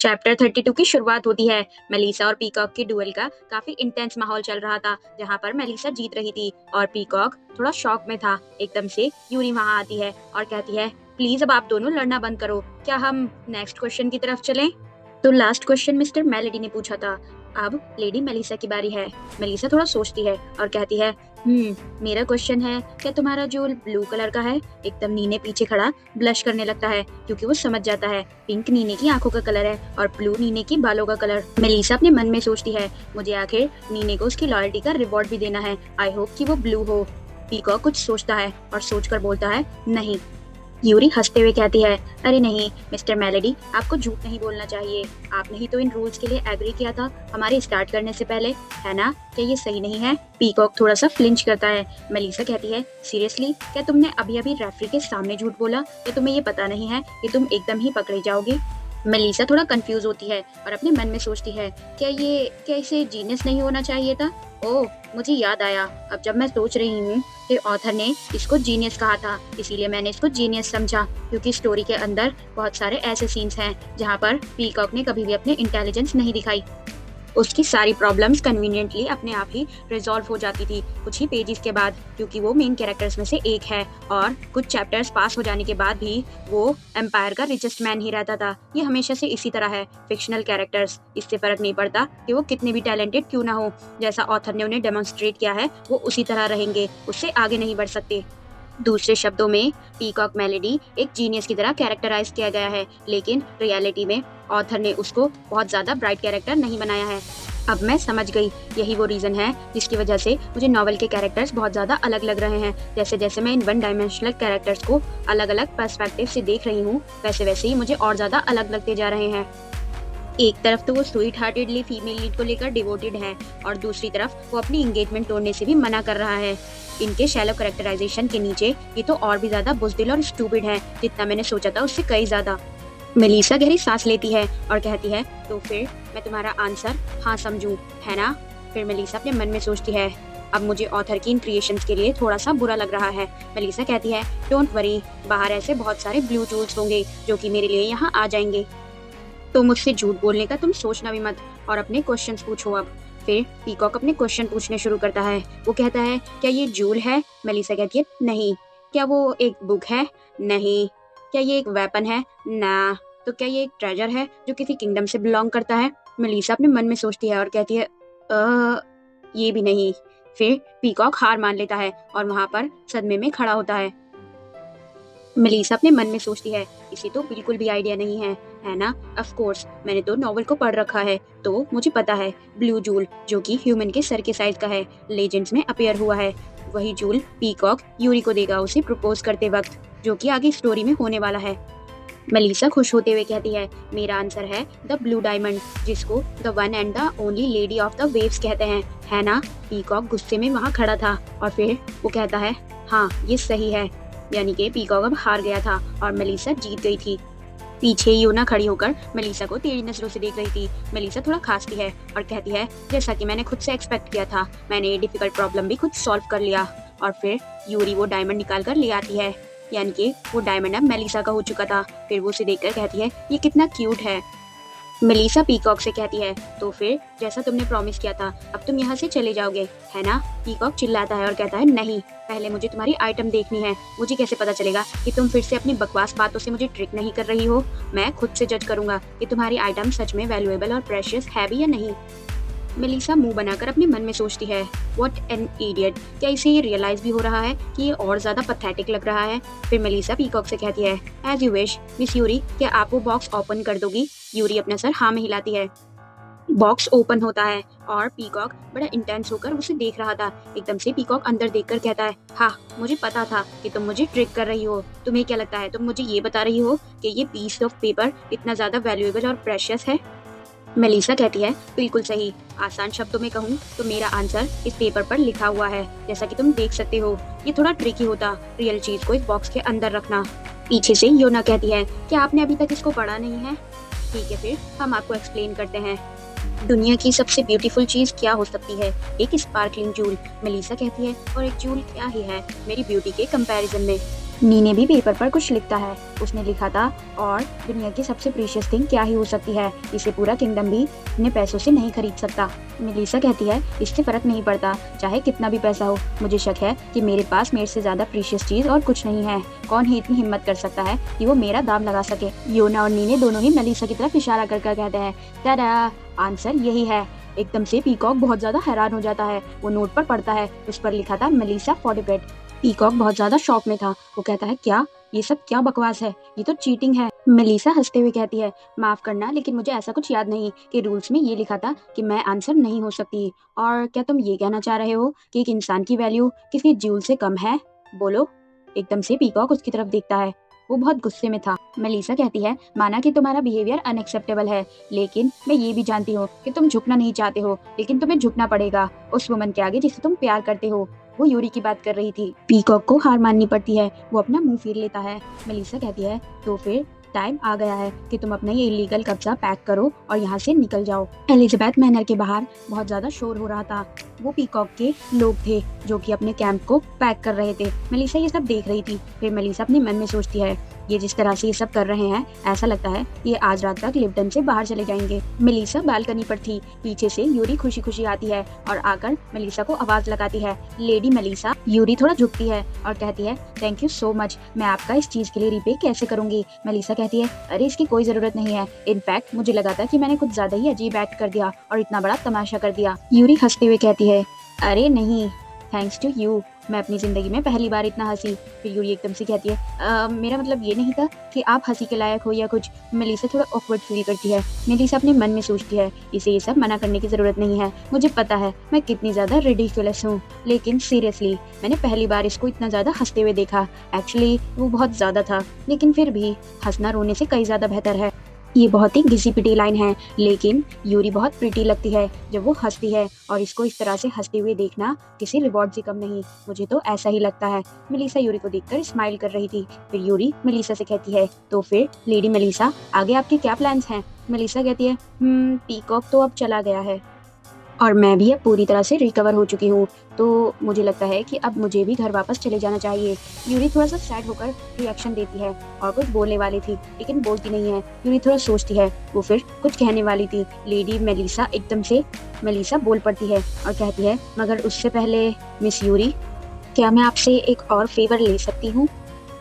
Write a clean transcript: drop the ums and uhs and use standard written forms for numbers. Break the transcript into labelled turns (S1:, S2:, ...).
S1: Chapter 32 की शुरुआत होती है। मेलिसा और पीकॉक के डुएल का काफी इंटेंस माहौल चल रहा था, जहाँ पर मेलिसा जीत रही थी और पीकॉक थोड़ा शॉक में था। एकदम से यूरी वहाँ आती है और कहती है, प्लीज अब आप दोनों लड़ना बंद करो, क्या हम नेक्स्ट क्वेश्चन की तरफ चलें? तो लास्ट क्वेश्चन मिस्टर मेलेडी ने पूछा था। अब लेडी मेलिसा की बारी है। मेलिसा थोड़ा सोचती है और कहती है, मेरा क्वेश्चन है, क्या तुम्हारा जूल ब्लू कलर का है? एकदम नीने पीछे खड़ा ब्लश करने लगता है, क्योंकि वो समझ जाता है पिंक नीने की आंखों का कलर है और ब्लू नीने की बालों का कलर। मेलिसा अपने मन में सोचती है, मुझे आखिर नीने को उसकी लॉयल्टी का रिवॉर्ड भी देना है। आई होप कि वो ब्लू हो। पीकॉक कुछ सोचता है और सोचकर बोलता है, नहीं। यूरी हंसते हुए कहती है, अरे नहीं मिस्टर मेलेडी, आपको झूठ नहीं बोलना चाहिए। आपने ही तो इन रूल्स के लिए एग्री किया था हमारे स्टार्ट करने से पहले, है ना? क्या ये सही नहीं है? पीकॉक थोड़ा सा फ्लिंच करता है। मेलिसा कहती है, सीरियसली, क्या तुमने अभी अभी रेफरी के सामने झूठ बोला? क्या तुम्हें ये पता नहीं है कि तुम एकदम ही पकड़े जाओगे? मेलिसा थोड़ा कंफ्यूज होती है और अपने मन में सोचती है, क्या इसे जीनियस नहीं होना चाहिए था? ओह, मुझे याद आया, अब जब मैं सोच रही हूँ कि ऑथर ने इसको जीनियस कहा था, इसीलिए मैंने इसको जीनियस समझा, क्योंकि स्टोरी के अंदर बहुत सारे ऐसे सीन्स हैं जहाँ पर पीकॉक ने कभी भी अपने इंटेलिजेंस नहीं दिखाई। उसकी सारी प्रॉब्लम्स कन्वीनियंटली अपने आप ही रिजॉल्व हो जाती थी कुछ ही पेजेस के बाद, क्योंकि वो मेन कैरेक्टर्स में से एक है और कुछ चैप्टर्स पास हो जाने के बाद भी वो एम्पायर का रिचेस्ट मैन ही रहता था। ये हमेशा से इसी तरह है फिक्शनल कैरेक्टर्स, इससे फर्क नहीं पड़ता कि वो कितने भी टैलेंटेड क्यों ना हो। जैसा ऑथर ने उन्हें डेमोन्स्ट्रेट किया है वो उसी तरह रहेंगे, उससे आगे नहीं बढ़ सकते। दूसरे शब्दों में पीकॉक मेलेडी एक जीनियस की तरह कैरेक्टराइज किया गया है, लेकिन रियलिटी में ऑथर ने उसको बहुत ज्यादा ब्राइट कैरेक्टर नहीं बनाया है। अब मैं समझ गई, यही वो रीजन है जिसकी वजह से मुझे नॉवेल के कैरेक्टर्स बहुत ज्यादा अलग लग रहे हैं। जैसे जैसे मैं इन वन डायमेंशनल कैरेक्टर्स को अलग अलग पर्सपेक्टिव से देख रही हूँ, वैसे वैसे ही मुझे और ज्यादा अलग लगते जा रहे हैं। एक तरफ तो वो स्वीट हार्टेडली फीमेल लीड को लेकर डिवोटेड है और दूसरी तरफ वो अपनी एंगेजमेंट तोड़ने से भी मना कर रहा है। इनके शैलो कैरेक्टराइजेशन के नीचे ये तो और भी ज्यादा बुज़दिल और स्टूपिड है, जितना मैंने सोचा था उससे कई ज्यादा। मेलिसा गहरी सांस लेती है और कहती है, तो फिर मैं तुम्हारा आंसर हाँ समझूं, है ना? फिर मेलिसा अपने मन में सोचती है, अब मुझे ऑथर की इन क्रिएशंस के लिए थोड़ा सा बुरा लग रहा है। मेलिसा कहती है, डोंट वरी, बाहर ऐसे बहुत सारे ब्लू जूल्स होंगे जो कि मेरे लिए यहाँ आ जाएंगे, तो मुझसे झूठ बोलने का तुम सोचना भी मत और अपने क्वेश्चंस पूछो अब। फिर पीकॉक अपने क्वेश्चन पूछने शुरू करता है। वो कहता है, क्या ये जूल है? मेलिसा कहती है, नहीं। क्या वो एक बुक है? नहीं। क्या ये एक वेपन है? ना। तो क्या ये एक ट्रेजर है जो किसी किंगडम से बिलोंग करता है? मेलिसा अपने मन में सोचती है और कहती है, ये भी नहीं। फिर पीकॉक हार मान लेता है और वहां पर सदमे में खड़ा होता है। मेलिसा अपने मन में सोचती है, इसे तो बिल्कुल भी आइडिया नहीं है ना? ऑफ कोर्स, मैंने तो नॉवल को पढ़ रखा है, तो मुझे पता है ब्लू जूल जो कि ह्यूमन के सर के साइज का है, लेजेंड्स में अपीयर हुआ है। वही जूल पीकॉक यूरी को देगा उसे प्रपोज करते वक्त, जो कि आगे स्टोरी में होने वाला है। मेलिसा खुश होते हुए कहती है, मेरा आंसर है द ब्लू डायमंड, जिसको the one and the only lady of the waves कहते हैं, है ना? पीकॉक गुस्से में वहाँ खड़ा था और फिर वो कहता है, हाँ ये सही है। यानी कि पीकॉक अब हार गया था और मेलिसा जीत गई थी। पीछे योना खड़ी होकर मेलिसा को तेरी नजरों से देख रही थी। मेलिसा थोड़ा खांसती है और कहती है, जैसा कि मैंने खुद से एक्सपेक्ट किया था, मैंने ये डिफिकल्ट प्रॉब्लम भी खुद सॉल्व कर लिया। और फिर यूरी वो डायमंड निकाल कर ले आती है, यानी कि वो डायमंड अब मेलिसा का हो चुका था। फिर वो उसे देखकर कहती है, ये कितना क्यूट है। मेलिसा पीकॉक से कहती है, तो फिर जैसा तुमने प्रॉमिस किया था, अब तुम यहाँ से चले जाओगे, है ना? पीकॉक चिल्लाता है और कहता है, नहीं, पहले मुझे तुम्हारी आइटम देखनी है। मुझे कैसे पता चलेगा कि तुम फिर से अपनी बकवास बातों से मुझे ट्रिक नहीं कर रही हो? मैं खुद से जज करूंगा कि तुम्हारी आइटम सच में वैल्यूएबल और प्रेशियस है भी या नहीं। मेलिसा मुंह बनाकर अपने मन में सोचती है, व्हाट एन इडियट, क्या इसे ये रियलाइज भी हो रहा है कि ये और ज्यादा पैथेटिक लग रहा है? फिर मेलिसा पीकॉक से कहती है, as you wish Miss Yuri, क्या आप वो बॉक्स ओपन कर दोगी? यूरी अपना सर हाँ में हिलाती है। बॉक्स ओपन होता है और पीकॉक बड़ा इंटेंस होकर उसे देख रहा था। एकदम से पीकॉक अंदर देखकर कहता है, हाँ मुझे पता था कि तुम मुझे ट्रिक कर रही हो। तुम्हें क्या लगता है तुम मुझे ये बता रही हो कि ये पीस ऑफ पेपर इतना ज्यादा वैल्यूएबल और प्रेशियस है? मेलिसा कहती है, बिल्कुल सही। आसान शब्दों में कहूँ तो मेरा आंसर इस पेपर पर लिखा हुआ है, जैसा कि तुम देख सकते हो। ये थोड़ा ट्रिकी होता रियल चीज को इस बॉक्स के अंदर रखना। पीछे से योना कहती है, क्या आपने अभी तक इसको पढ़ा नहीं है? ठीक है, फिर हम आपको एक्सप्लेन करते हैं। दुनिया की सबसे ब्यूटीफुल चीज क्या हो सकती है? एक स्पार्कलिंग जूल। मेलिसा कहती है, और एक जूल क्या ही है मेरी ब्यूटी के कंपैरिजन में। नीने भी पेपर पर कुछ लिखता है। उसने लिखा था, और दुनिया की सबसे प्रीशियस थिंग क्या ही हो सकती है, इसे पूरा किंगडम भी अपने पैसों से नहीं खरीद सकता। मेलिसा कहती है, इससे फर्क नहीं पड़ता चाहे कितना भी पैसा हो, मुझे शक है कि मेरे पास मेरे से ज्यादा प्रीशियस चीज और कुछ नहीं है। कौन ही इतनी हिम्मत कर सकता है कि वो मेरा दाम लगा सके। योना और नीने दोनों ही मेलिसा की तरफ इशारा कर कहते हैं, टाडा, आंसर यही है। एकदम से पीकॉक बहुत ज्यादा हैरान हो जाता है। वो नोट पर पढ़ता है, उस पर लिखा था मेलिसा फॉरडेबेट। पीकॉक बहुत ज्यादा शॉक में था। वो कहता है, क्या ये सब क्या बकवास है, ये तो चीटिंग है। मेलिसा हंसते हुए कहती है, माफ करना लेकिन मुझे ऐसा कुछ याद नहीं कि रूल्स में ये लिखा था कि मैं आंसर नहीं हो सकती। और क्या तुम ये कहना चाह रहे हो कि एक इंसान की वैल्यू किसी ज्यूल से कम है? बोलो। एकदम से पीकॉक उसकी तरफ देखता है। वो बहुत गुस्से में था। मेलिसा कहती है, माना कि तुम्हारा बिहेवियर अनएक्सेप्टेबल है, लेकिन मैं ये भी जानती हूँ कि तुम झुकना नहीं चाहते हो, लेकिन तुम्हें झुकना पड़ेगा उस वुमन के आगे जिसे तुम प्यार करते हो। वो यूरी की बात कर रही थी। पीकॉक को हार माननी पड़ती है। वो अपना मुंह फेर लेता है। मेलिसा कहती है, तो फिर टाइम आ गया है कि तुम अपना ये इलीगल कब्जा पैक करो और यहाँ से निकल जाओ। एलिजाबेथ मैनर के बाहर बहुत ज्यादा शोर हो रहा था। वो पीकॉक के लोग थे जो कि अपने कैंप को पैक कर रहे थे। मेलिसा ये सब देख रही थी। फिर मेलिसा अपने मन में सोचती है, ये जिस तरह से ये सब कर रहे हैं, ऐसा लगता है ये आज रात तक लिप्टन से बाहर चले जाएंगे। मेलिसा बालकनी पर थी। पीछे से यूरी खुशी खुशी आती है और आकर मेलिसा को आवाज लगाती है, लेडी मेलिसा। यूरी थोड़ा झुकती है और कहती है, थैंक यू सो मच, मैं आपका इस चीज के लिए रिपे कैसे करूंगी? मेलिसा कहती है, अरे इसकी कोई जरूरत नहीं है। इनफैक्ट मुझे लगा था कि मैंने कुछ ज्यादा ही अजीब एक्ट कर दिया और इतना बड़ा तमाशा कर दिया। यूरी हंसते हुए कहती है, अरे नहीं, थैंक्स टू यू, मैं अपनी जिंदगी में पहली बार इतना हंसी। फिर यूरी एकदम से कहती है, मेरा मतलब ये नहीं था कि आप हंसी के लायक हो या कुछ। मेलिसा थोड़ा ऑकवर्ड फील करती है। मेलिसा अपने मन में सोचती है, इसे ये सब मना करने की जरूरत नहीं है। मुझे पता है मैं कितनी ज्यादा रिडिकुलस हूँ, लेकिन सीरियसली मैंने पहली बार इसको इतना ज्यादा हंसते हुए देखा। एक्चुअली वो बहुत ज्यादा था, लेकिन फिर भी हंसना रोने से कई ज्यादा बेहतर है। ये बहुत ही घिसी पिटी लाइन है, लेकिन यूरी बहुत प्रिटी लगती है जब वो हंसती है, और इसको इस तरह से हंसते हुए देखना किसी रिवॉर्ड से कम नहीं। मुझे तो ऐसा ही लगता है। मेलिसा यूरी को देखकर स्माइल कर रही थी। फिर यूरी मेलिसा से कहती है, तो फिर लेडी मेलिसा, आगे आपके क्या प्लान्स हैं? मेलिसा कहती है, पीकॉक तो अब चला गया है और मैं भी अब पूरी तरह से रिकवर हो चुकी हूँ, तो मुझे लगता है कि अब मुझे भी घर वापस चले जाना चाहिए। यूरी थोड़ा सा सैड होकर रिएक्शन देती है और कुछ बोलने वाली थी, लेकिन बोलती नहीं है। यूरी थोड़ा सोचती है। वो फिर कुछ कहने वाली थी। लेडी मेलिसा एकदम से मेलिसा बोल पड़ती है और कहती है, मगर उससे पहले मिस यूरी, क्या मैं आपसे एक और फेवर ले सकती हूँ?